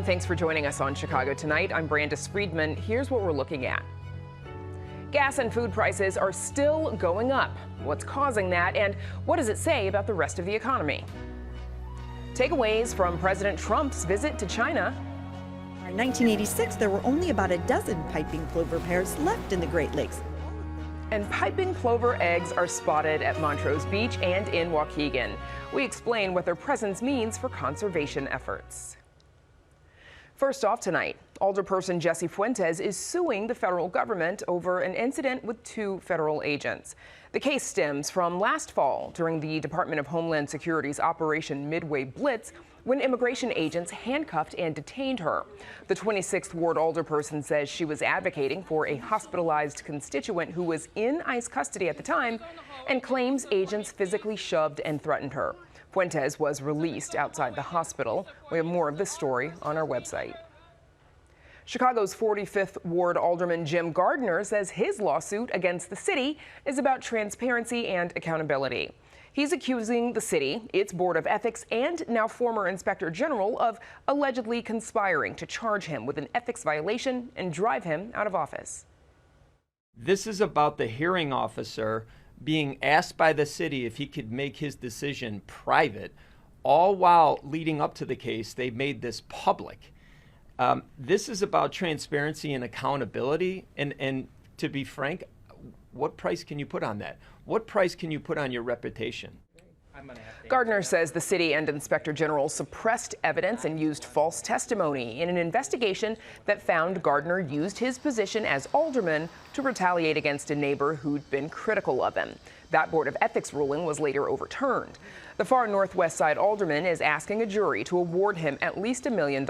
Thanks for joining us on Chicago Tonight. I'm Brandis Friedman. Here's what we're looking at. Gas and food prices are still going up. What's causing that, and what does it say about the rest of the economy? Takeaways from President Trump's visit to China. In 1986, there were only about a dozen piping plover pairs left in the Great Lakes. And piping plover eggs are spotted at Montrose Beach and in Waukegan. We explain what their presence means for conservation efforts. First off tonight, Alderperson Jesse Fuentes is suing the federal government over an incident with two federal agents. The case stems from last fall during the Department of Homeland Security's Operation Midway Blitz, when immigration agents handcuffed and detained her. The 26th Ward alderperson says she was advocating for a hospitalized constituent who was in ICE custody at the time and claims agents physically shoved and threatened her. Fuentes was released outside the hospital. We have more of this story on our website. Chicago's 45th Ward Alderman Jim Gardner says his lawsuit against the city is about transparency and accountability. He's accusing the city, its Board of Ethics, and now former Inspector General of allegedly conspiring to charge him with an ethics violation and drive him out of office. This is about the hearing officer being asked by the city if he could make his decision private, all while leading up to the case, they made this public. This is about transparency and accountability. And to be frank, what price can you put on that? What price can you put on your reputation? Gardner says the city and Inspector General suppressed evidence and used false testimony in an investigation that found Gardner used his position as alderman to retaliate against a neighbor who'd been critical of him. That Board of Ethics ruling was later overturned. The far northwest side alderman is asking a jury to award him at least $1 million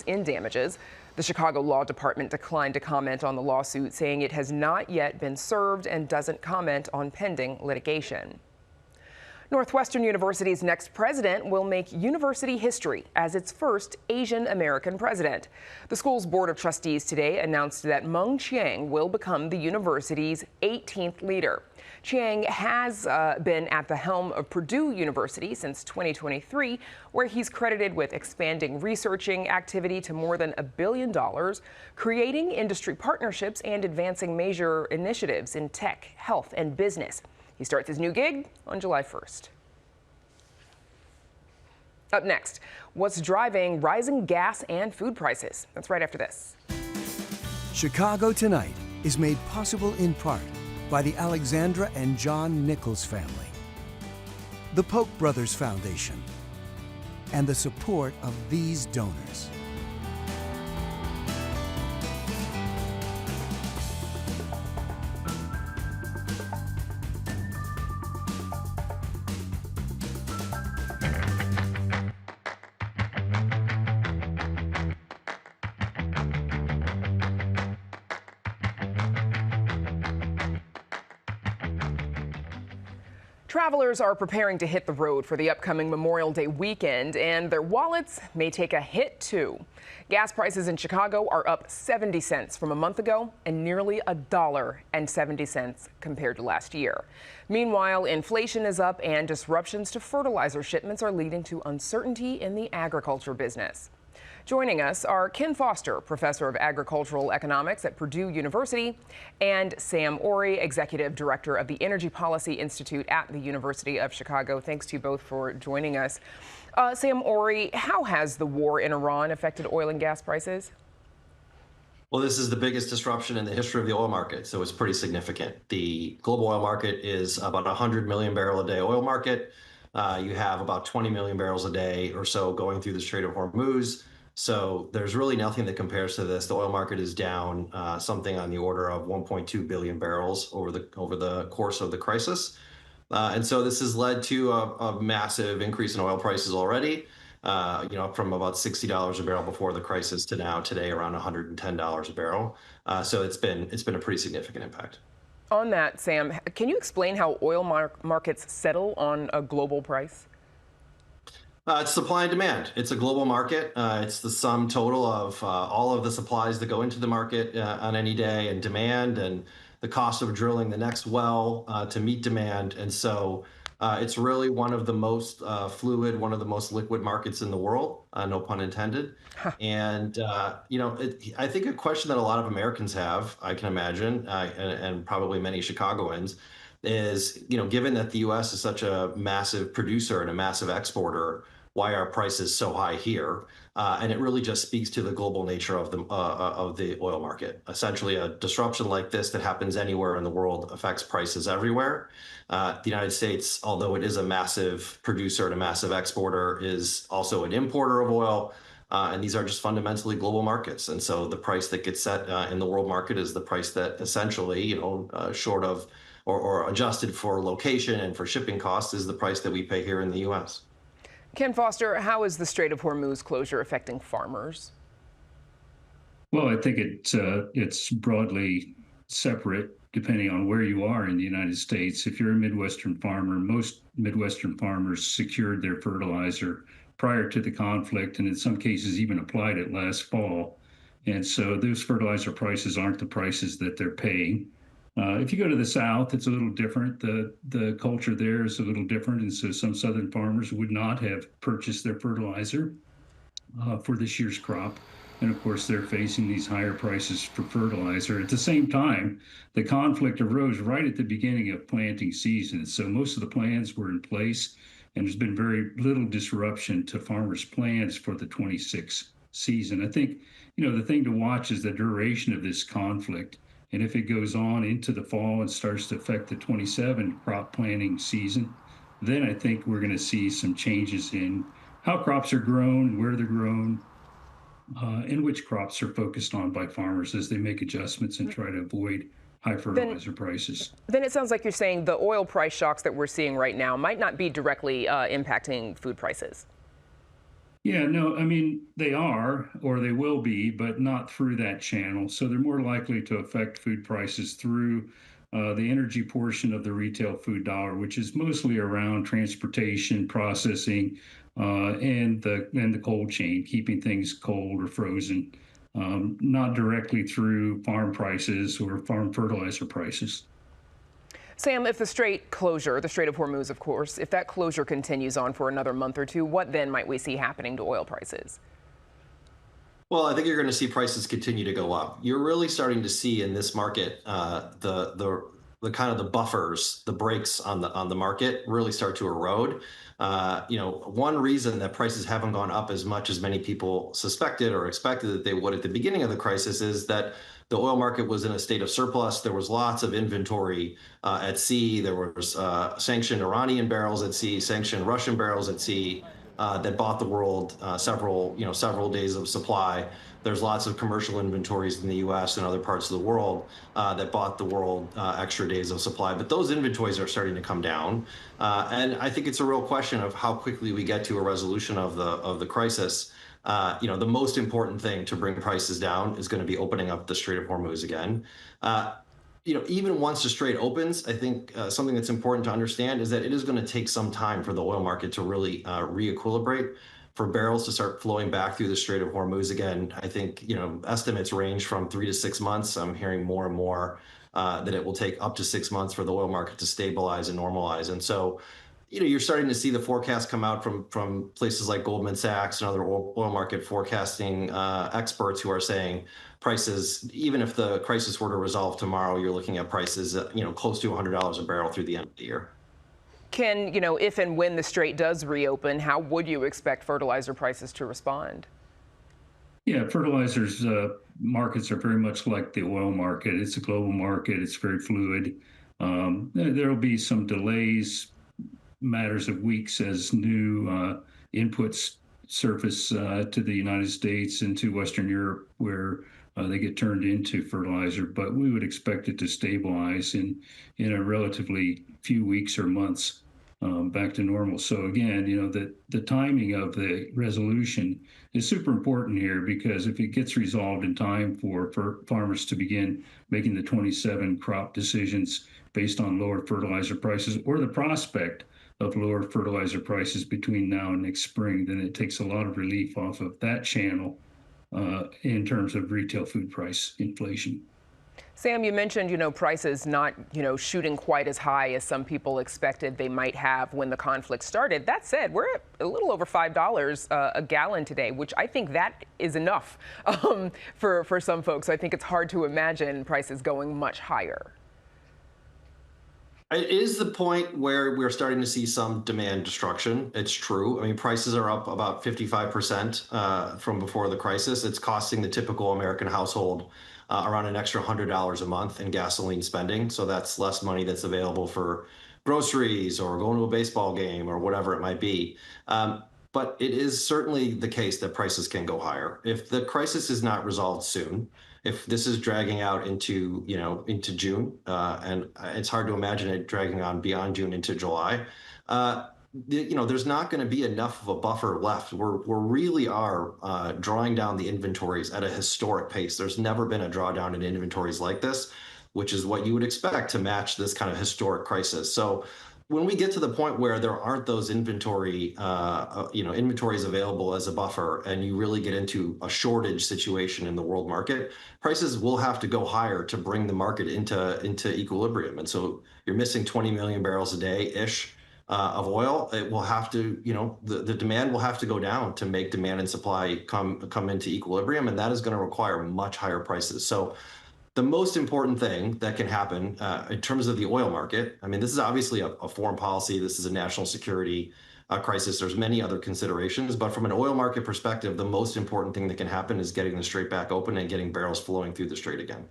in damages. The Chicago Law Department declined to comment on the lawsuit, saying it has not yet been served and doesn't comment on pending litigation. Northwestern University's next president will make university history as its first Asian American president. The school's Board of Trustees today announced that Meng Chiang will become the university's 18th leader. Chiang has been at the helm of Purdue University since 2023, where he's credited with expanding researching activity to more than $1 billion, creating industry partnerships, and advancing major initiatives in tech, health, and business. He starts his new gig on July 1st. Up next, what's driving rising gas and food prices? That's right after this. Chicago Tonight is made possible in part by the Alexandra and John Nichols family, the Polk Brothers Foundation, and the support of these donors. Travelers are preparing to hit the road for the upcoming Memorial Day weekend, and their wallets may take a hit too. Gas prices in Chicago are up 70 cents from a month ago and nearly $1.70 compared to last year. Meanwhile, inflation is up and disruptions to fertilizer shipments are leading to uncertainty in the agriculture business. Joining us are Ken Foster, professor of agricultural economics at Purdue University, and Sam Ori, executive director of the Energy Policy Institute at the University of Chicago. Thanks to you both for joining us. Sam Ori, how has the war in Iran affected oil and gas prices? Well, this is the biggest disruption in the history of the oil market, so it's pretty significant. The global oil market is about 100 million barrel a day oil market. You have about 20 million barrels a day or so going through the Strait of Hormuz. So there's really nothing that compares to this. The oil market is down something on the order of 1.2 billion barrels over the course of the crisis. And so this has led to a massive increase in oil prices already, from about $60 a barrel before the crisis to now today around $110 a barrel. So it's been a pretty significant impact. On that, Sam, can you explain how oil markets settle on a global price? It's supply and demand. It's a global market. It's the sum total of all of the supplies that go into the market on any day, and demand, and the cost of drilling the next well to meet demand. And so It's really one of the most fluid, one of the most liquid markets in the world, no pun intended. And, I think a question that a lot of Americans have, I can imagine, and probably many Chicagoans, is, given that the US is such a massive producer and a massive exporter, why are prices so high here? And it really just speaks to the global nature of the oil market. Essentially, a disruption like this that happens anywhere in the world affects prices everywhere. The United States, although it is a massive producer and a massive exporter, is also an importer of oil. And these are just fundamentally global markets. And so the price that gets set in the world market is the price that essentially, short of or adjusted for location and for shipping costs, is the price that we pay here in the U.S. Ken Foster, how is the Strait of Hormuz closure affecting farmers? Well, I think it's broadly separate depending on where you are in the United States. If you're a Midwestern farmer, most Midwestern farmers secured their fertilizer prior to the conflict, and in some cases even applied it last fall. And so those fertilizer prices aren't the prices that they're paying. If you go to the South, it's a little different. The culture there is a little different, and so some Southern farmers would not have purchased their fertilizer for this year's crop. And of course, they're facing these higher prices for fertilizer. At the same time, the conflict arose right at the beginning of planting season. So most of the plans were in place, and there's been very little disruption to farmers' plans for the 26 season. I think, the thing to watch is the duration of this conflict. And if it goes on into the fall and starts to affect the 27 crop planting season, then I think we're going to see some changes in how crops are grown, where they're grown, and which crops are focused on by farmers as they make adjustments and try to avoid high fertilizer prices. Then it sounds like you're saying the oil price shocks that we're seeing right now might not be directly impacting food prices. Yeah, no, I mean, they are, or they will be, but not through that channel. So they're more likely to affect food prices through the energy portion of the retail food dollar, which is mostly around transportation, processing, and the cold chain, keeping things cold or frozen, not directly through farm prices or farm fertilizer prices. Sam, if the Strait of Hormuz, of course, if that closure continues on for another month or two, what then might we see happening to oil prices? Well, I think you're going to see prices continue to go up. You're really starting to see in this market the kind of the buffers, the brakes on the market really start to erode. One reason that prices haven't gone up as much as many people suspected or expected that they would at the beginning of the crisis is that the oil market was in a state of surplus. There was lots of inventory at sea. There was sanctioned Iranian barrels at sea, sanctioned Russian barrels at sea that bought the world several days of supply. There's lots of commercial inventories in the U.S. and other parts of the world that bought the world extra days of supply. But those inventories are starting to come down, and I think it's a real question of how quickly we get to a resolution of the crisis. The most important thing to bring prices down is going to be opening up the Strait of Hormuz again. Even once the Strait opens, I think something that's important to understand is that it is going to take some time for the oil market to really re-equilibrate, for barrels to start flowing back through the Strait of Hormuz again. I think, estimates range from 3 to 6 months. I'm hearing more and more that it will take up to 6 months for the oil market to stabilize and normalize. And so, you're starting to see the forecast come out from places like Goldman Sachs and other oil market forecasting experts who are saying prices, even if the crisis were to resolve tomorrow, you're looking at prices, close to $100 a barrel through the end of the year. Ken, if and when the Strait does reopen, how would you expect fertilizer prices to respond? Yeah, fertilizers markets are very much like the oil market. It's a global market. It's very fluid. There will be some delays, matters of weeks as new inputs surface to the United States and to Western Europe, where they get turned into fertilizer. But we would expect it to stabilize in a relatively few weeks or months back to normal. So again, the timing of the resolution is super important here, because if it gets resolved in time for farmers to begin making the 27 crop decisions based on lower fertilizer prices or the prospect of lower fertilizer prices between now and next spring, then it takes a lot of relief off of that channel in terms of retail food price inflation. Sam, you mentioned, prices not, shooting quite as high as some people expected they might have when the conflict started. That said, we're at a little over $5 a gallon today, which I think that is enough for some folks. I think it's hard to imagine prices going much higher. It is the point where we're starting to see some demand destruction. It's true. I mean, prices are up about 55% from before the crisis. It's costing the typical American household around an extra $100 a month in gasoline spending. So that's less money that's available for groceries or going to a baseball game or whatever it might be. But it is certainly the case that prices can go higher. If the crisis is not resolved soon, if this is dragging out into June, and it's hard to imagine it dragging on beyond June into July, there's not going to be enough of a buffer left. We really are drawing down the inventories at a historic pace. There's never been a drawdown in inventories like this, which is what you would expect to match this kind of historic crisis. So when we get to the point where there aren't those inventories available as a buffer, and you really get into a shortage situation in the world market, prices will have to go higher to bring the market into equilibrium. And so you're missing 20 million barrels a day-ish of oil. It will have to, the demand will have to go down to make demand and supply come into equilibrium, and that is going to require much higher prices. So the most important thing that can happen in terms of the oil market, I mean, this is obviously a foreign policy. This is a national security crisis. There's many other considerations, but from an oil market perspective, the most important thing that can happen is getting the strait back open and getting barrels flowing through the strait again.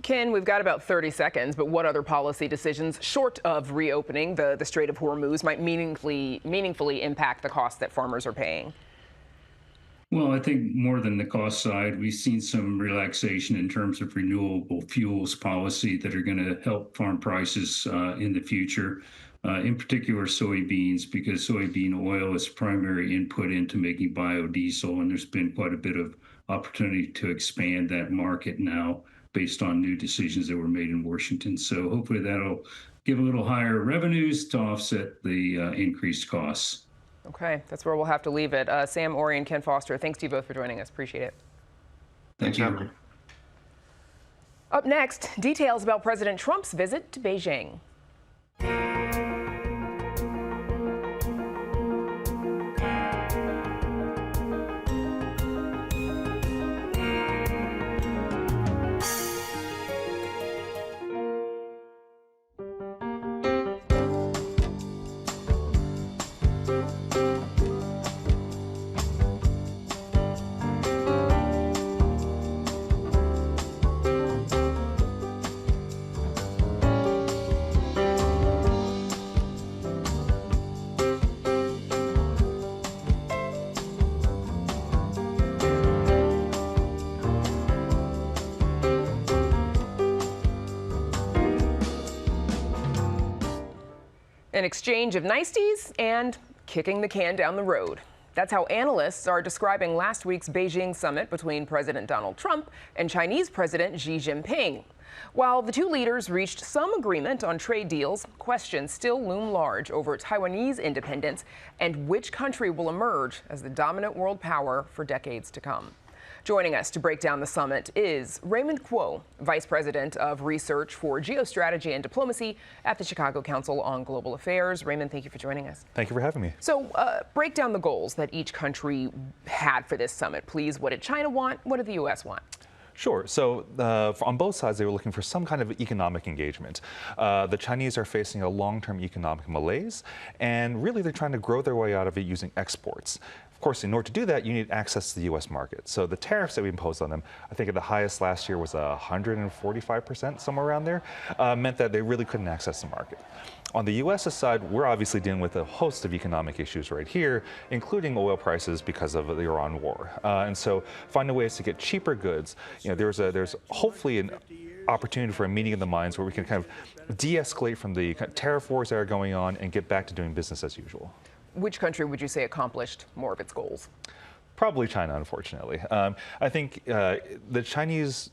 Ken, we've got about 30 seconds, but what other policy decisions, short of reopening the Strait of Hormuz, might meaningfully impact the cost that farmers are paying? Well, I think more than the cost side, we've seen some relaxation in terms of renewable fuels policy that are going to help farm prices in the future, in particular soybeans, because soybean oil is primary input into making biodiesel, and there's been quite a bit of opportunity to expand that market now based on new decisions that were made in Washington. So hopefully that'll give a little higher revenues to offset the increased costs. Okay, that's where we'll have to leave it. Sam Orey and Ken Foster, thanks to you both for joining us. Appreciate it. Thank you. Up next, details about President Trump's visit to Beijing. An exchange of niceties and kicking the can down the road. That's how analysts are describing last week's Beijing summit between President Donald Trump and Chinese President Xi Jinping. While the two leaders reached some agreement on trade deals, questions still loom large over Taiwanese independence and which country will emerge as the dominant world power for decades to come. Joining us to break down the summit is Raymond Kuo, Vice President of Research for Geostrategy and Diplomacy at the Chicago Council on Global Affairs. Raymond, thank you for joining us. Thank you for having me. So break down the goals that each country had for this summit, please. What did China want? What did the U.S. want? Sure. So on both sides, they were looking for some kind of economic engagement. The Chinese are facing a long-term economic malaise, and really they're trying to grow their way out of it using exports. Of course, in order to do that, you need access to the U.S. market. So the tariffs that we imposed on them, I think at the highest last year was 145%, somewhere around there, meant that they really couldn't access the market. On the U.S. side, we're obviously dealing with a host of economic issues right here, including oil prices because of the Iran war. And so finding ways to get cheaper goods, there's hopefully an opportunity for a meeting of the minds where we can kind of de-escalate from the tariff wars that are going on and get back to doing business as usual. Which country would you say accomplished more of its goals? Probably China, unfortunately. I think the Chinese,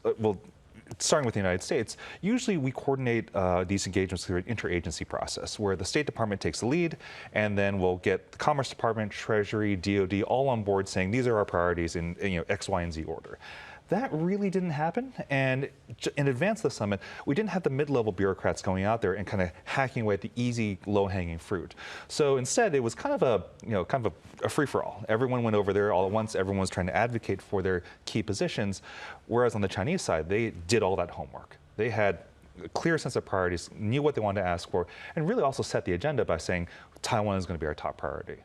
starting with the United States, usually we coordinate these engagements through an interagency process where the State Department takes the lead, and then we'll get the Commerce Department, Treasury, DOD all on board saying these are our priorities in X, Y, and Z order. that really didn't happen. And in advance of the summit, we didn't have the mid-level bureaucrats going out there and kind of hacking away at the easy, low-hanging fruit. So instead, it was kind of a free-for-all. Everyone went over there all at once. Everyone was trying to advocate for their key positions. Whereas on the Chinese side, they did all that homework. They had a clear sense of priorities, knew what they wanted to ask for, and really also set the agenda by saying Taiwan is going to be our top priority.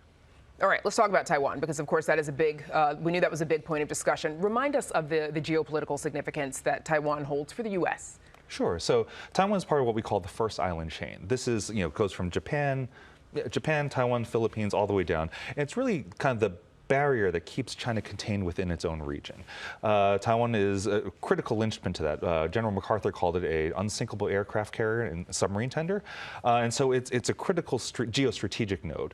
All right, let's talk about Taiwan, because of course that is a big, we knew that was a big point of discussion. Remind us of the geopolitical significance that Taiwan holds for the U.S. Sure. So Taiwan is part of what we call the first island chain. This is, goes from Japan, Taiwan, Philippines, all the way down. And it's really kind of the barrier that keeps China contained within its own region. Taiwan is a critical linchpin to that. General MacArthur called it an unsinkable aircraft carrier and submarine tender. And so it's a critical geostrategic node.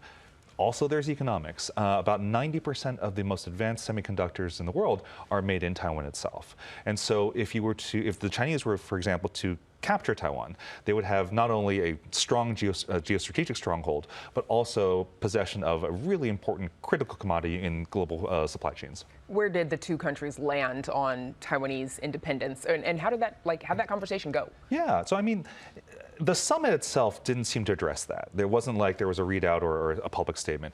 Also, there's economics. About 90% of the most advanced semiconductors in the world are made in Taiwan itself. And so if the Chinese were, for example, to capture Taiwan, they would have not only a strong geostrategic stronghold, but also possession of a really important critical commodity in global supply chains. Where did the two countries land on Taiwanese independence, and how did that conversation go? Yeah, so I mean, the summit itself didn't seem to address that. There wasn't like there was a readout or a public statement.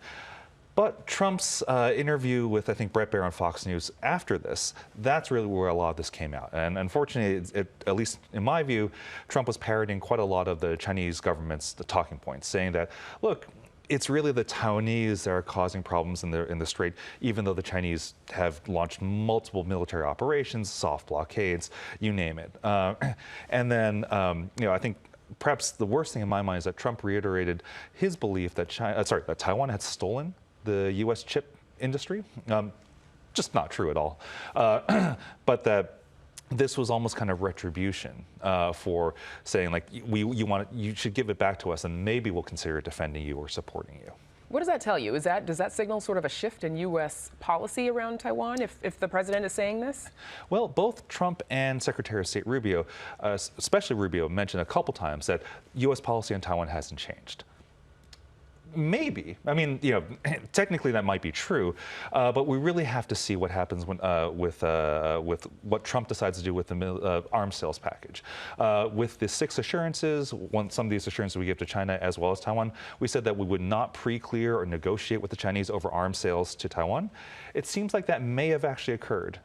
But Trump's interview with, I think, Bret Baier on Fox News after this, that's really where a lot of this came out. And unfortunately, at least in my view, Trump was parroting quite a lot of the Chinese government's talking points, saying that, look, it's really the Taiwanese that are causing problems in the strait, even though the Chinese have launched multiple military operations, soft blockades, you name it. And then, I think perhaps the worst thing in my mind is that Trump reiterated his belief that that Taiwan had stolen the U.S. chip industry. Just not true at all. But that this was almost kind of retribution for saying, like, you should give it back to us, and maybe we'll consider defending you or supporting you. What does that tell you? Does that signal sort of a shift in U.S. policy around Taiwan if the president is saying this? Well, both Trump and Secretary of State Rubio, especially Rubio, mentioned a couple times that U.S. policy on Taiwan hasn't changed. Maybe. I mean, technically that might be true, but we really have to see what happens when, with what Trump decides to do with the arms sales package. With the 6 assurances, some of these assurances we give to China as well as Taiwan, we said that we would not pre-clear or negotiate with the Chinese over arms sales to Taiwan. It seems like that may have actually occurred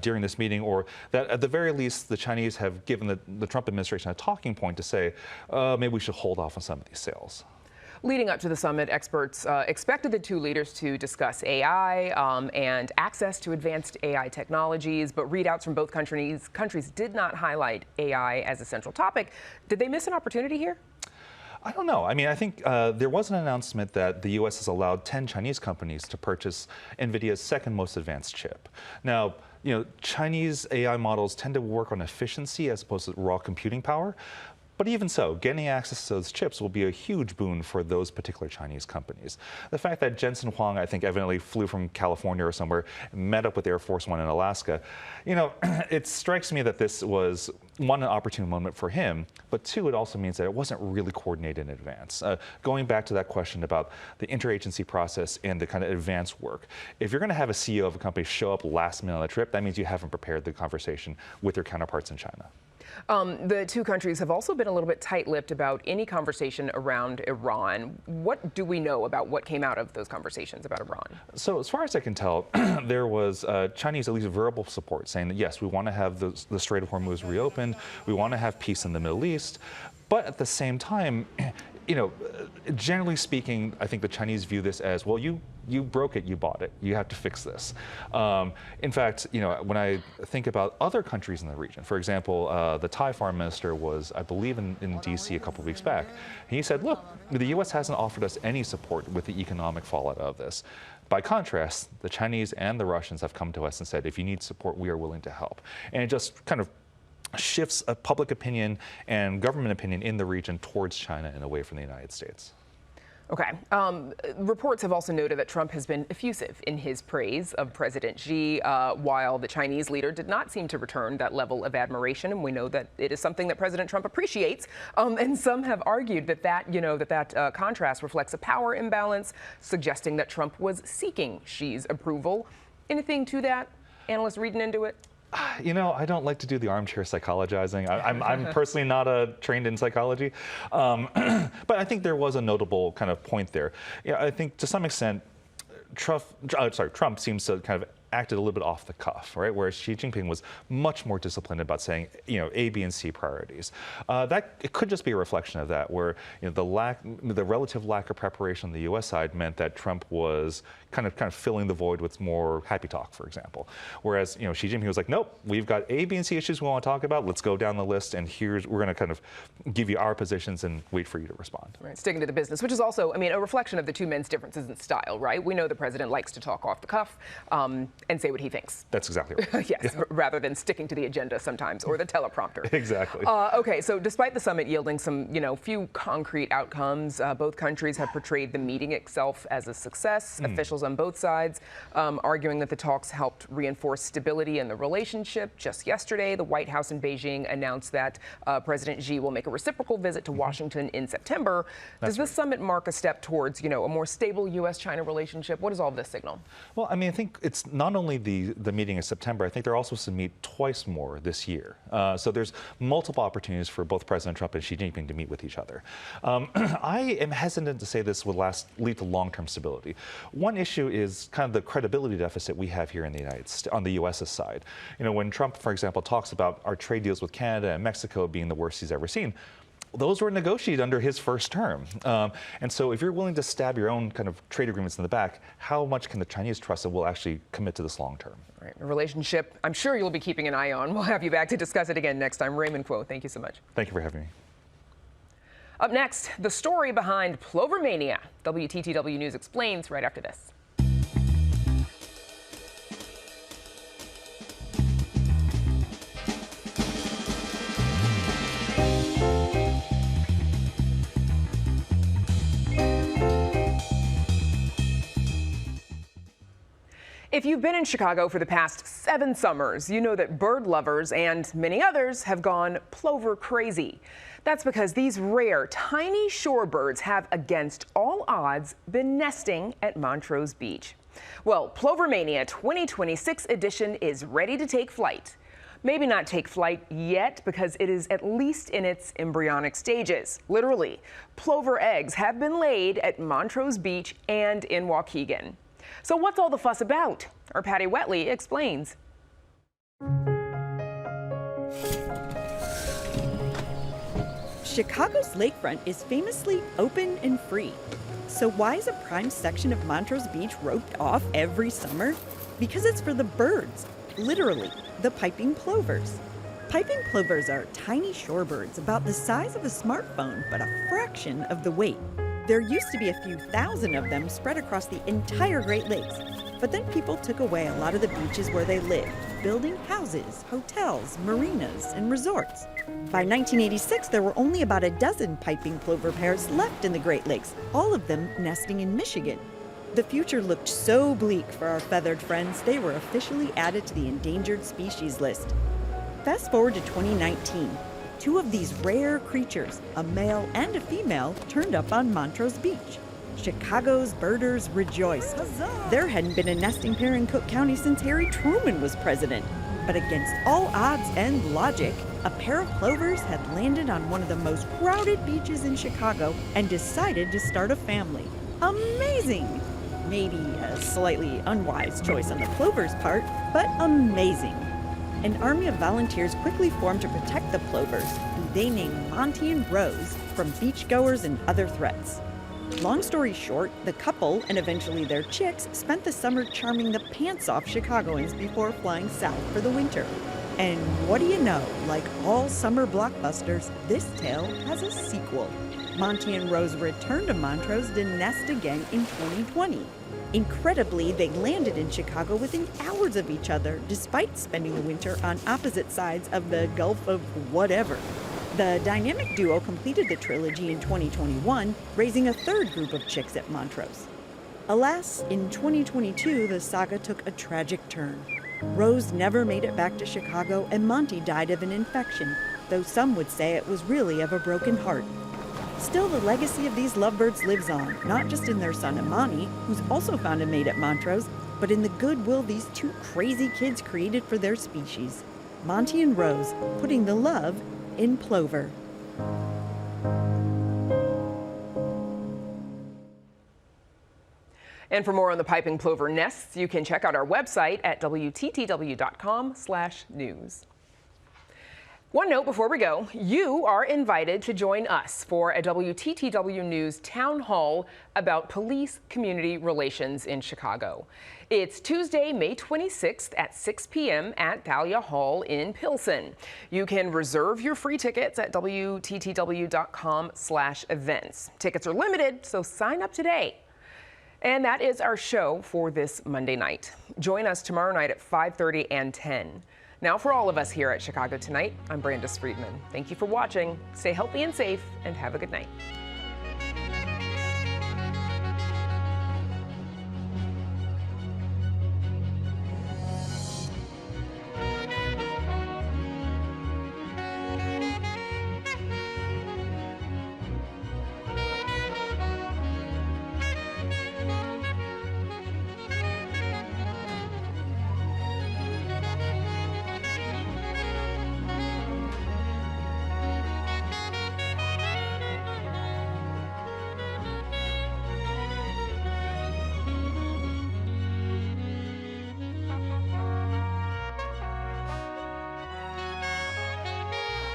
during this meeting, or that at the very least the Chinese have given the Trump administration a talking point to say, maybe we should hold off on some of these sales. Leading up to the summit, experts expected the two leaders to discuss AI and access to advanced AI technologies, but readouts from both countries did not highlight AI as a central topic. Did they miss an opportunity here? I don't know. I mean, I think there was an announcement that the U.S. has allowed 10 Chinese companies to purchase NVIDIA's second most advanced chip. Now, Chinese AI models tend to work on efficiency as opposed to raw computing power. But even so, getting access to those chips will be a huge boon for those particular Chinese companies. The fact that Jensen Huang, I think, evidently flew from California or somewhere, met up with Air Force One in Alaska, it strikes me that this was, one, an opportune moment for him, but two, it also means that it wasn't really coordinated in advance. Going back to that question about the interagency process and the kind of advanced work, if you're going to have a CEO of a company show up last minute on a trip, that means you haven't prepared the conversation with your counterparts in China. The two countries have also been a little bit tight-lipped about any conversation around Iran. What do we know about what came out of those conversations about Iran? So as far as I can tell, there was Chinese, at least verbal support, saying that yes, we want to have the Strait of Hormuz reopened, we want to have peace in the Middle East, but at the same time, generally speaking, I think the Chinese view this as, well, you broke it, you bought it, you have to fix this. In fact, when I think about other countries in the region, for example, the Thai foreign minister was, I believe, in D.C. a couple of weeks back. He said, look, the U.S. hasn't offered us any support with the economic fallout of this. By contrast, the Chinese and the Russians have come to us and said, if you need support, we are willing to help. And it just kind of shifts a public opinion and government opinion in the region towards China and away from the United States. Okay. Reports have also noted that Trump has been effusive in his praise of President Xi, while the Chinese leader did not seem to return that level of admiration. And we know that it is something that President Trump appreciates. And some have argued that contrast reflects a power imbalance, suggesting that Trump was seeking Xi's approval. Anything to that? Analysts reading into it? You know, I don't like to do the armchair psychologizing. I'm personally not trained in psychology, but I think there was a notable kind of point there. Yeah, I think to some extent, Trump seems to kind of acted a little bit off the cuff, right? Whereas Xi Jinping was much more disciplined about saying, you know, A, B, and C priorities. It could just be a reflection of that, where you know the relative lack of preparation on the U.S. side meant that Trump was kind of filling the void with more happy talk, for example. Whereas you know Xi Jinping was like, nope, we've got A, B, and C issues we want to talk about. Let's go down the list, and we're going to kind of give you our positions and wait for you to respond. Right, sticking to the business, which is also, I mean, a reflection of the two men's differences in style, right? We know the president likes to talk off the cuff and say what he thinks. That's exactly right. Yes, Yeah. rather than sticking to the agenda sometimes or the teleprompter. Exactly. Okay, so despite the summit yielding some, few concrete outcomes, both countries have portrayed the meeting itself as a success. Officials on both sides arguing that the talks helped reinforce stability in the relationship. Just yesterday, the White House in Beijing announced that President Xi will make a reciprocal visit to Washington in September. Does this summit mark a step towards, a more stable U.S.-China relationship? What does all of this signal? Well, I mean, I think it's not only the meeting in September. I think they're also supposed to meet twice more this year. So there's multiple opportunities for both President Trump and Xi Jinping to meet with each other. I am hesitant to say this would lead to long-term stability. One issue is kind of the credibility deficit we have here in the United States, on the U.S.'s side. When Trump, for example, talks about our trade deals with Canada and Mexico being the worst he's ever seen, those were negotiated under his first term. And so if you're willing to stab your own kind of trade agreements in the back, how much can the Chinese trust that we'll actually commit to this long term? Right, a relationship I'm sure you'll be keeping an eye on. We'll have you back to discuss it again next time. Raymond Kuo, thank you so much. Thank you for having me. Up next, the story behind Plover Mania. WTTW News explains right after this. If you've been in Chicago for the past 7 summers, you know that bird lovers and many others have gone plover crazy. That's because these rare, tiny shorebirds have, against all odds, been nesting at Montrose Beach. Well, Plover Mania 2026 edition is ready to take flight. Maybe not take flight yet because it is at least in its embryonic stages. Literally, plover eggs have been laid at Montrose Beach and in Waukegan. So what's all the fuss about? Our Patty Wetley explains. Chicago's lakefront is famously open and free. So why is a prime section of Montrose Beach roped off every summer? Because it's for the birds, literally, the piping plovers. Piping plovers are tiny shorebirds about the size of a smartphone, but a fraction of the weight. There used to be a few thousand of them spread across the entire Great Lakes, but then people took away a lot of the beaches where they lived, building houses, hotels, marinas, and resorts. By 1986, there were only about a dozen piping plover pairs left in the Great Lakes, all of them nesting in Michigan. The future looked so bleak for our feathered friends, they were officially added to the endangered species list. Fast forward to 2019. 2 of these rare creatures, a male and a female, turned up on Montrose Beach. Chicago's birders rejoiced. Huzzah! There hadn't been a nesting pair in Cook County since Harry Truman was president. But against all odds and logic, a pair of plovers had landed on one of the most crowded beaches in Chicago and decided to start a family. Amazing! Maybe a slightly unwise choice on the plovers' part, but amazing. An army of volunteers quickly formed to protect the plovers, who they named Monty and Rose, from beachgoers and other threats. Long story short, the couple, and eventually their chicks, spent the summer charming the pants off Chicagoans before flying south for the winter. And what do you know, like all summer blockbusters, this tale has a sequel. Monty and Rose returned to Montrose to nest again in 2020. Incredibly, they landed in Chicago within hours of each other, despite spending the winter on opposite sides of the Gulf of whatever. The dynamic duo completed the trilogy in 2021, raising a 3rd group of chicks at Montrose. Alas, in 2022, the saga took a tragic turn. Rose never made it back to Chicago, and Monty died of an infection, though some would say it was really of a broken heart. Still, the legacy of these lovebirds lives on, not just in their son Imani, who's also found a mate at Montrose, but in the goodwill these two crazy kids created for their species. Monty and Rose putting the love in plover. And for more on the piping plover nests, you can check out our website at WTTW.com/news. One note before we go, you are invited to join us for a WTTW News town hall about police community relations in Chicago. It's Tuesday, May 26th at 6 p.m. at Thalia Hall in Pilsen. You can reserve your free tickets at WTTW.com/events. Tickets are limited, so sign up today. And that is our show for this Monday night. Join us tomorrow night at 5:30 and 10. Now for all of us here at Chicago Tonight, I'm Brandis Friedman. Thank you for watching. Stay healthy and safe, and have a good night.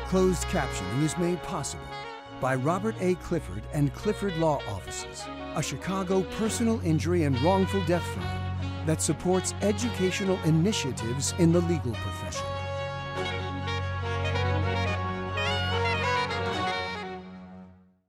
Closed captioning is made possible by Robert A. Clifford and Clifford Law Offices, a Chicago personal injury and wrongful death firm that supports educational initiatives in the legal profession.